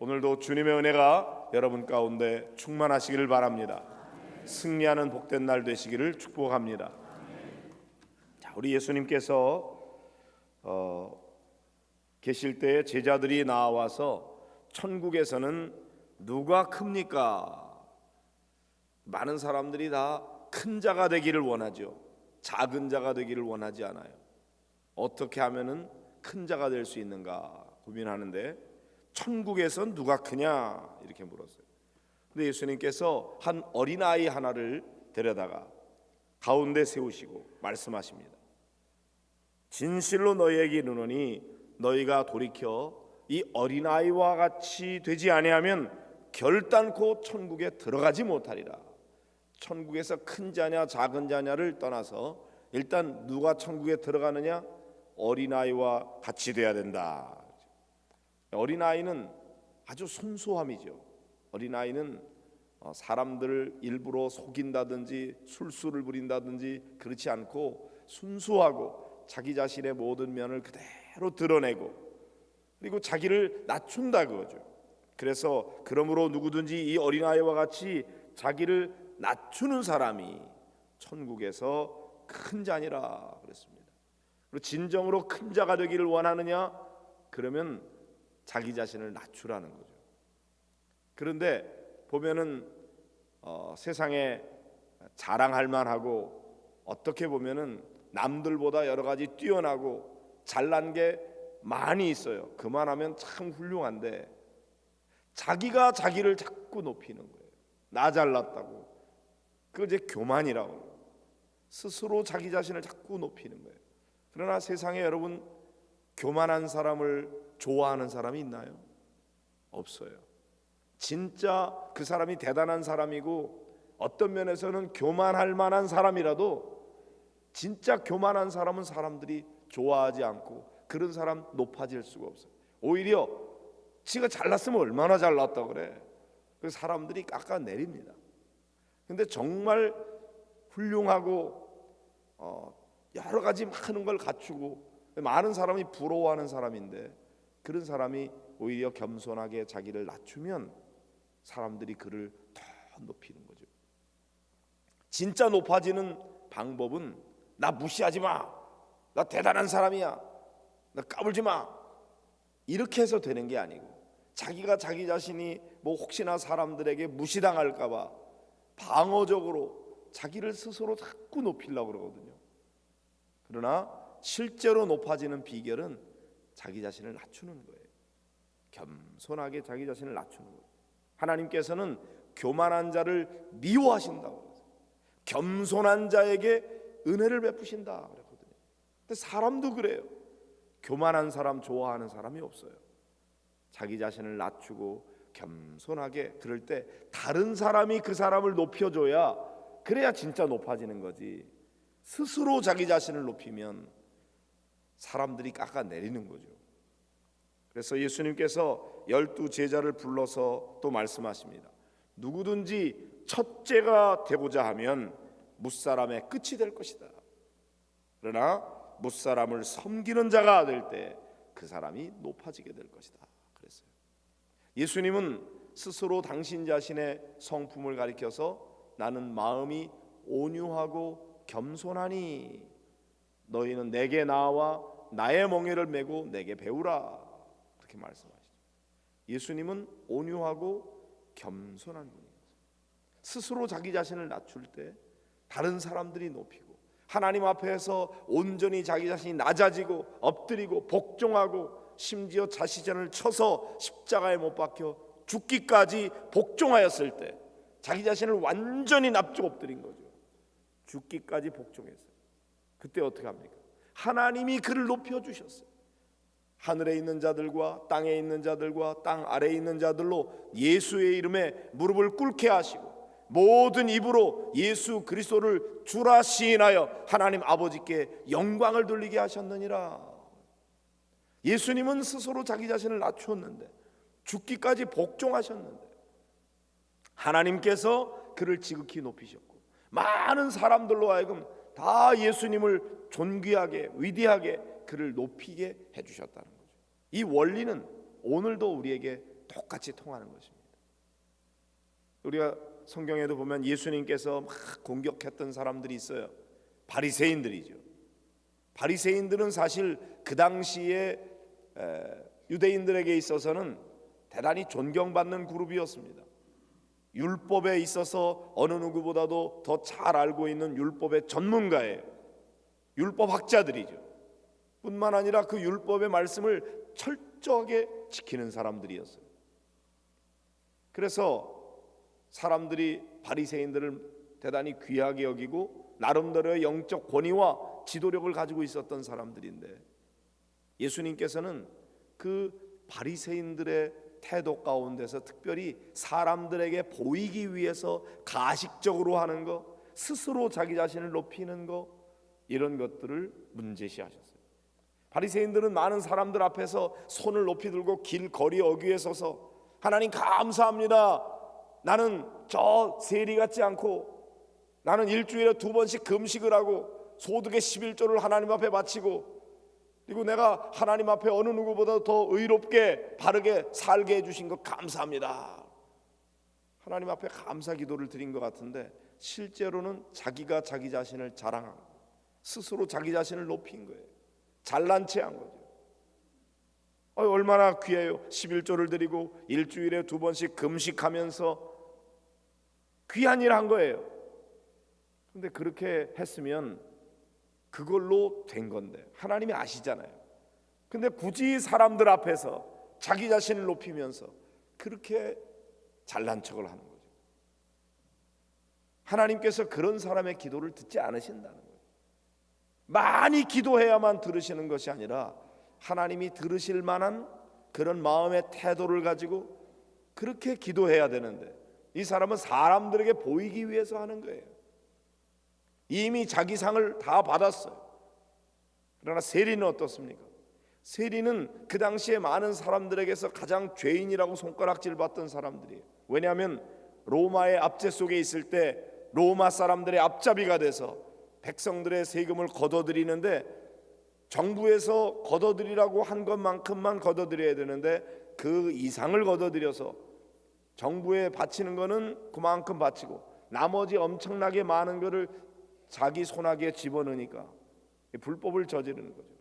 오늘도 주님의 은혜가 여러분 가운데 충만하시기를 바랍니다. 승리하는 복된 날 되시기를 축복합니다. 자, 우리 예수님께서 계실 때에 제자들이 나와서 천국에서는 누가 큽니까? 많은 사람들이 다 큰 자가 되기를 원하죠. 작은 자가 되기를 원하지 않아요. 어떻게 하면은 큰 자가 될 수 있는가 고민하는데 천국에선 누가 크냐 이렇게 물었어요. 근데 예수님께서 한 어린아이 하나를 데려다가 가운데 세우시고 말씀하십니다. 진실로 너희에게 이르노니 너희가 돌이켜 이 어린아이와 같이 되지 아니하면 결단코 천국에 들어가지 못하리라. 천국에서 큰 자냐 작은 자냐를 떠나서 일단 누가 천국에 들어가느냐? 어린아이와 같이 돼야 된다. 어린아이는 아주 순수함이죠. 어린아이는 사람들을 일부러 속인다든지 술수를 부린다든지 그렇지 않고 순수하고 자기 자신의 모든 면을 그대로 드러내고 그리고 자기를 낮춘다 그거죠. 그래서 그러므로 누구든지 이 어린아이와 같이 자기를 낮추는 사람이 천국에서 큰 자니라 그랬습니다. 그리고 진정으로 큰 자가 되기를 원하느냐? 그러면 자기 자신을 낮추라는 거죠. 그런데 보면은 세상에 자랑할 만하고 어떻게 보면은 남들보다 여러 가지 뛰어나고 잘난 게 많이 있어요. 그만하면 참 훌륭한데 자기가 자기를 자꾸 높이는 거예요. 나 잘났다고. 그거 이제 교만이라고 해요. 스스로 자기 자신을 자꾸 높이는 거예요. 그러나 세상에 여러분 교만한 사람을 좋아하는 사람이 있나요? 없어요. 진짜 그 사람이 대단한 사람이고 어떤 면에서는 교만할 만한 사람이라도 진짜 교만한 사람은 사람들이 좋아하지 않고 그런 사람 높아질 수가 없어요. 오히려 지가 잘났으면 얼마나 잘났다 그래. 그래서 사람들이 깎아내립니다. 근데 정말 훌륭하고 여러 가지 많은 걸 갖추고 많은 사람이 부러워하는 사람인데 그런 사람이 오히려 겸손하게 자기를 낮추면 사람들이 그를 더 높이는 거죠. 진짜 높아지는 방법은 나 무시하지 마, 나 대단한 사람이야, 나 까불지 마 이렇게 해서 되는 게 아니고 자기가 자기 자신이 뭐 혹시나 사람들에게 무시당할까 봐 방어적으로 자기를 스스로 자꾸 높이려고 그러거든요. 그러나 실제로 높아지는 비결은 자기 자신을 낮추는 거예요. 겸손하게 자기 자신을 낮추는 거예요. 하나님께서는 교만한 자를 미워하신다고 그랬어요. 겸손한 자에게 은혜를 베푸신다 그랬거든요. 근데 사람도 그래요. 교만한 사람 좋아하는 사람이 없어요. 자기 자신을 낮추고 겸손하게 그럴 때 다른 사람이 그 사람을 높여줘야 그래야 진짜 높아지는 거지. 스스로 자기 자신을 높이면 사람들이 깎아내리는 거죠. 그래서 예수님께서 12 제자를 불러서 또 말씀하십니다. 누구든지 첫째가 되고자 하면 무사람의 끝이 될 것이다. 그러나 무사람을 섬기는 자가 될 때 그 사람이 높아지게 될 것이다 그랬어요. 예수님은 스스로 당신 자신의 성품을 가리켜서 나는 마음이 온유하고 겸손하니 너희는 내게 나와 나의 멍에를 메고 내게 배우라 그렇게 말씀하시죠. 예수님은 온유하고 겸손한 분이에요. 스스로 자기 자신을 낮출 때 다른 사람들이 높이고 하나님 앞에서 온전히 자기 자신이 낮아지고 엎드리고 복종하고 심지어 자신을 쳐서 십자가에 못 박혀 죽기까지 복종하였을 때 자기 자신을 완전히 납죽 엎드린 거죠. 죽기까지 복종했어요. 그때 어떻게 합니까? 하나님이 그를 높여주셨어요. 하늘에 있는 자들과 땅에 있는 자들과 땅 아래에 있는 자들로 예수의 이름에 무릎을 꿇게 하시고 모든 입으로 예수 그리스도를 주라 시인하여 하나님 아버지께 영광을 돌리게 하셨느니라. 예수님은 스스로 자기 자신을 낮추었는데 죽기까지 복종하셨는데 하나님께서 그를 지극히 높이셨고 많은 사람들로 하여금 다 예수님을 존귀하게 위대하게 그를 높이게 해주셨다는 거죠. 이 원리는 오늘도 우리에게 똑같이 통하는 것입니다. 우리가 성경에도 보면 예수님께서 막 공격했던 사람들이 있어요. 바리새인들이죠. 바리새인들은 사실 그 당시에 유대인들에게 있어서는 대단히 존경받는 그룹이었습니다. 율법에 있어서 어느 누구보다도 더 잘 알고 있는 율법의 전문가예요. 율법학자들이죠. 뿐만 아니라 그 율법의 말씀을 철저하게 지키는 사람들이었어요. 그래서 사람들이 바리새인들을 대단히 귀하게 여기고 나름대로의 영적 권위와 지도력을 가지고 있었던 사람들인데, 예수님께서는 그 바리새인들의 태도 가운데서 특별히 사람들에게 보이기 위해서 가식적으로 하는 거, 스스로 자기 자신을 높이는 거, 이런 것들을 문제시하셨어요. 바리새인들은 많은 사람들 앞에서 손을 높이 들고 길거리 어귀에 서서 하나님 감사합니다, 나는 저 세리 같지 않고 나는 일주일에 2번씩 금식을 하고 소득의 11조를 하나님 앞에 바치고, 그리고 내가 하나님 앞에 어느 누구보다 더 의롭게 바르게 살게 해주신 것 감사합니다, 하나님 앞에 감사 기도를 드린 것 같은데, 실제로는 자기가 자기 자신을 자랑하고 스스로 자기 자신을 높인 거예요. 잘난 체 한 거죠. 얼마나 귀해요. 11조를 드리고 일주일에 2번씩 금식하면서 귀한 일 한 거예요. 근데 그렇게 했으면 그걸로 된 건데 하나님이 아시잖아요. 근데 굳이 사람들 앞에서 자기 자신을 높이면서 그렇게 잘난 척을 하는 거죠. 하나님께서 그런 사람의 기도를 듣지 않으신다는 거예요. 많이 기도해야만 들으시는 것이 아니라 하나님이 들으실 만한 그런 마음의 태도를 가지고 그렇게 기도해야 되는데, 이 사람은 사람들에게 보이기 위해서 하는 거예요. 이미 자기 상을 다 받았어요. 그러나 세리는 어떻습니까? 세리는 그 당시에 많은 사람들에게서 가장 죄인이라고 손가락질 받던 사람들이에요. 왜냐하면 로마의 압제 속에 있을 때 로마 사람들의 앞잡이가 돼서 백성들의 세금을 걷어들이는데, 정부에서 걷어들이라고 한 것만큼만 걷어들여야 되는데 그 이상을 걷어들여서 정부에 바치는 거는 그만큼 바치고 나머지 엄청나게 많은 거를 자기 손아귀에 집어넣으니까 불법을 저지르는 거죠.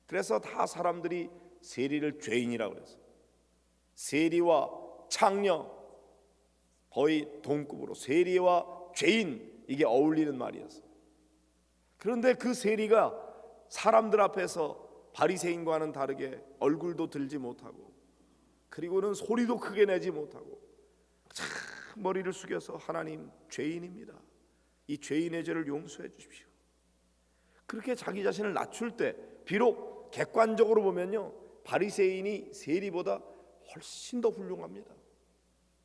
그래서 다 사람들이 세리를 죄인이라고 그랬어요. 세리와 창녀, 거의 동급으로 세리와 죄인, 이게 어울리는 말이었어요. 그런데 그 세리가 사람들 앞에서 바리새인과는 다르게 얼굴도 들지 못하고, 그리고는 소리도 크게 내지 못하고 참 머리를 숙여서 하나님 죄인입니다, 이 죄인의 죄를 용서해 주십시오, 그렇게 자기 자신을 낮출 때, 비록 객관적으로 보면요 바리새인이 세리보다 훨씬 더 훌륭합니다.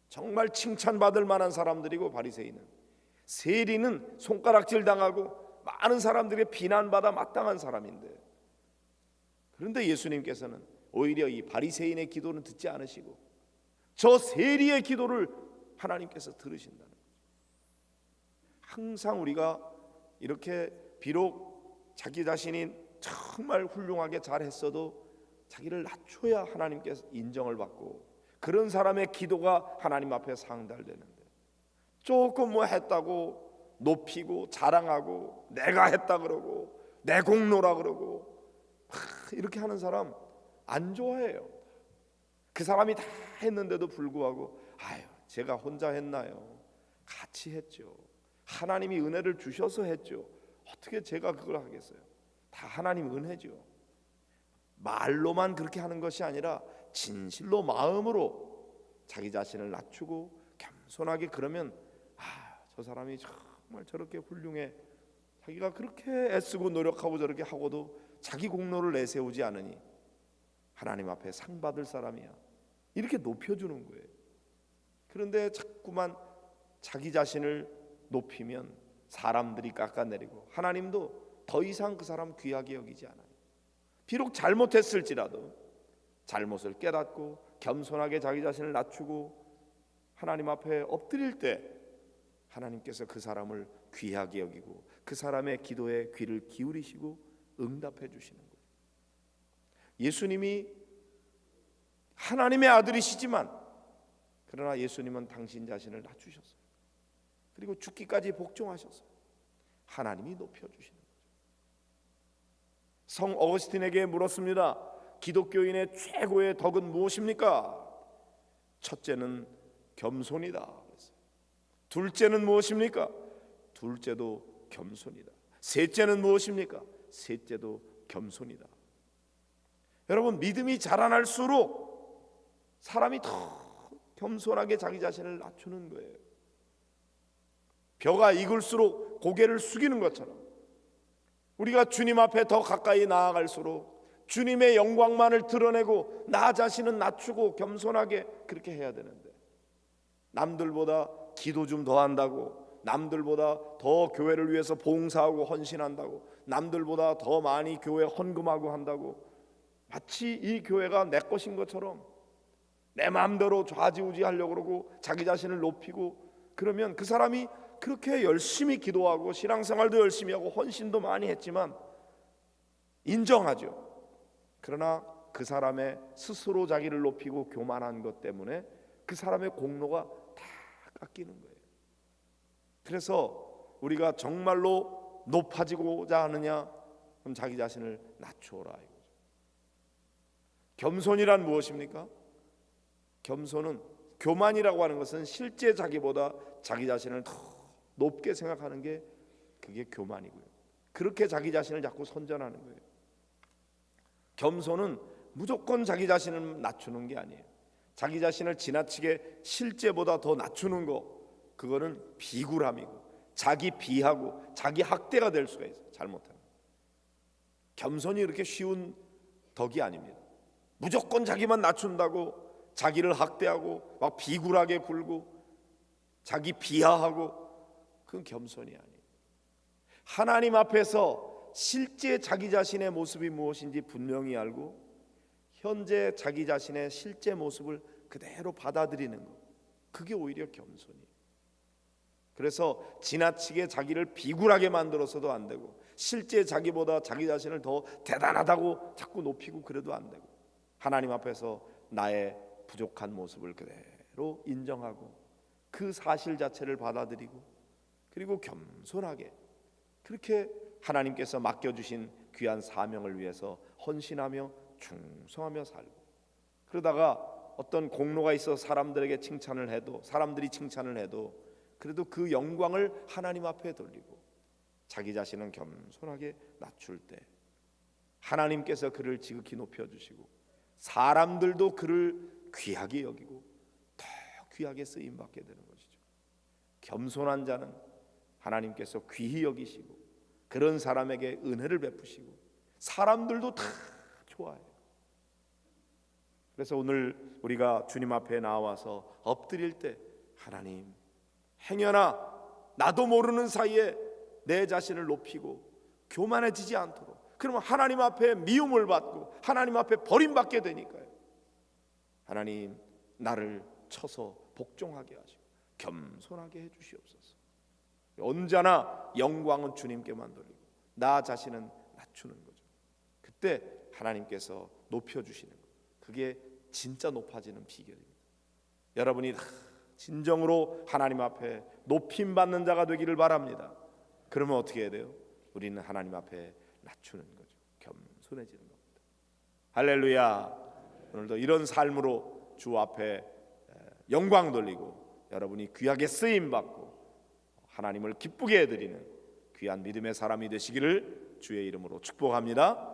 정말 칭찬받을 만한 사람들이고, 바리새인은, 세리는 손가락질 당하고 많은 사람들에게 비난받아 마땅한 사람인데, 그런데 예수님께서는 오히려 이 바리새인의 기도는 듣지 않으시고 저 세리의 기도를 하나님께서 들으신다는 거죠. 항상 우리가 이렇게 비록 자기 자신이 정말 훌륭하게 잘했어도 자기를 낮춰야 하나님께서 인정을 받고, 그런 사람의 기도가 하나님 앞에 상달되는데, 조금 뭐 했다고 높이고 자랑하고 내가 했다 그러고 내 공로라 그러고 이렇게 하는 사람 안 좋아해요. 그 사람이 다 했는데도 불구하고 아유 제가 혼자 했나요? 같이 했죠. 하나님이 은혜를 주셔서 했죠. 어떻게 제가 그걸 하겠어요? 다 하나님 은혜죠. 말로만 그렇게 하는 것이 아니라 진실로 마음으로 자기 자신을 낮추고 겸손하게, 그러면 저 사람이 정말 저렇게 훌륭해, 자기가 그렇게 애쓰고 노력하고 저렇게 하고도 자기 공로를 내세우지 않으니 하나님 앞에 상 받을 사람이야, 이렇게 높여주는 거예요. 그런데 자꾸만 자기 자신을 높이면 사람들이 깎아내리고 하나님도 더 이상 그 사람 귀하게 여기지 않아요. 비록 잘못했을지라도 잘못을 깨닫고 겸손하게 자기 자신을 낮추고 하나님 앞에 엎드릴 때 하나님께서 그 사람을 귀하게 여기고 그 사람의 기도에 귀를 기울이시고 응답해 주시는 거예요. 예수님이 하나님의 아들이시지만 그러나 예수님은 당신 자신을 낮추셨어요. 그리고 죽기까지 복종하셨어요. 하나님이 높여주시는 거죠. 성 어거스틴에게 물었습니다. 기독교인의 최고의 덕은 무엇입니까? 첫째는 겸손이다 그랬어요. 둘째는 무엇입니까? 둘째도 겸손이다. 셋째는 무엇입니까? 셋째도 겸손이다. 여러분, 믿음이 자라날수록 사람이 더 겸손하게 자기 자신을 낮추는 거예요. 벼가 익을수록 고개를 숙이는 것처럼 우리가 주님 앞에 더 가까이 나아갈수록 주님의 영광만을 드러내고 나 자신은 낮추고 겸손하게 그렇게 해야 되는데, 남들보다 기도 좀 더 한다고, 남들보다 더 교회를 위해서 봉사하고 헌신한다고, 남들보다 더 많이 교회 헌금하고 한다고, 마치 이 교회가 내 것인 것처럼 내 마음대로 좌지우지하려고 그러고 자기 자신을 높이고, 그러면 그 사람이 그렇게 열심히 기도하고 신앙생활도 열심히 하고 헌신도 많이 했지만 인정하죠. 그러나 그 사람의 스스로 자기를 높이고 교만한 것 때문에 그 사람의 공로가 다 깎이는 거예요. 그래서 우리가 정말로 높아지고자 하느냐, 그럼 자기 자신을 낮추어라 이거죠. 겸손이란 무엇입니까? 겸손은, 교만이라고 하는 것은 실제 자기보다 자기 자신을 더 높게 생각하는 게 그게 교만이고요. 그렇게 자기 자신을 자꾸 선전하는 거예요. 겸손은 무조건 자기 자신을 낮추는 게 아니에요. 자기 자신을 지나치게 실제보다 더 낮추는 거, 그거는 비굴함이고 자기 비하고 자기 학대가 될 수가 있어요. 잘못하면. 겸손이 이렇게 쉬운 덕이 아닙니다. 무조건 자기만 낮춘다고 자기를 학대하고 막 비굴하게 굴고 자기 비하하고, 그건 겸손이 아니에요. 하나님 앞에서 실제 자기 자신의 모습이 무엇인지 분명히 알고 현재 자기 자신의 실제 모습을 그대로 받아들이는 것, 그게 오히려 겸손이에요. 그래서 지나치게 자기를 비굴하게 만들어서도 안 되고 실제 자기보다 자기 자신을 더 대단하다고 자꾸 높이고 그래도 안 되고, 하나님 앞에서 나의 부족한 모습을 그대로 인정하고 그 사실 자체를 받아들이고, 그리고 겸손하게 그렇게 하나님께서 맡겨주신 귀한 사명을 위해서 헌신하며 충성하며 살고, 그러다가 어떤 공로가 있어 사람들에게 칭찬을 해도, 사람들이 칭찬을 해도 그래도 그 영광을 하나님 앞에 돌리고 자기 자신은 겸손하게 낮출 때 하나님께서 그를 지극히 높여주시고 사람들도 그를 귀하게 여기고 더 귀하게 쓰임받게 되는 것이죠. 겸손한 자는 하나님께서 귀히 여기시고 그런 사람에게 은혜를 베푸시고 사람들도 다 좋아해요. 그래서 오늘 우리가 주님 앞에 나와서 엎드릴 때, 하나님, 행여나 나도 모르는 사이에 내 자신을 높이고 교만해지지 않도록, 그러면 하나님 앞에 미움을 받고 하나님 앞에 버림받게 되니까요. 하나님, 나를 쳐서 복종하게 하시고 겸손하게 해주시옵소서. 언제나 영광은 주님께만 돌리고 나 자신은 낮추는 거죠. 그때 하나님께서 높여주시는 것, 그게 진짜 높아지는 비결입니다. 여러분이 진정으로 하나님 앞에 높임받는 자가 되기를 바랍니다. 그러면 어떻게 해야 돼요? 우리는 하나님 앞에 낮추는 거죠. 겸손해지는 겁니다. 할렐루야. 오늘도 이런 삶으로 주 앞에 영광 돌리고 여러분이 귀하게 쓰임받고 하나님을 기쁘게 해드리는 귀한 믿음의 사람이 되시기를 주의 이름으로 축복합니다.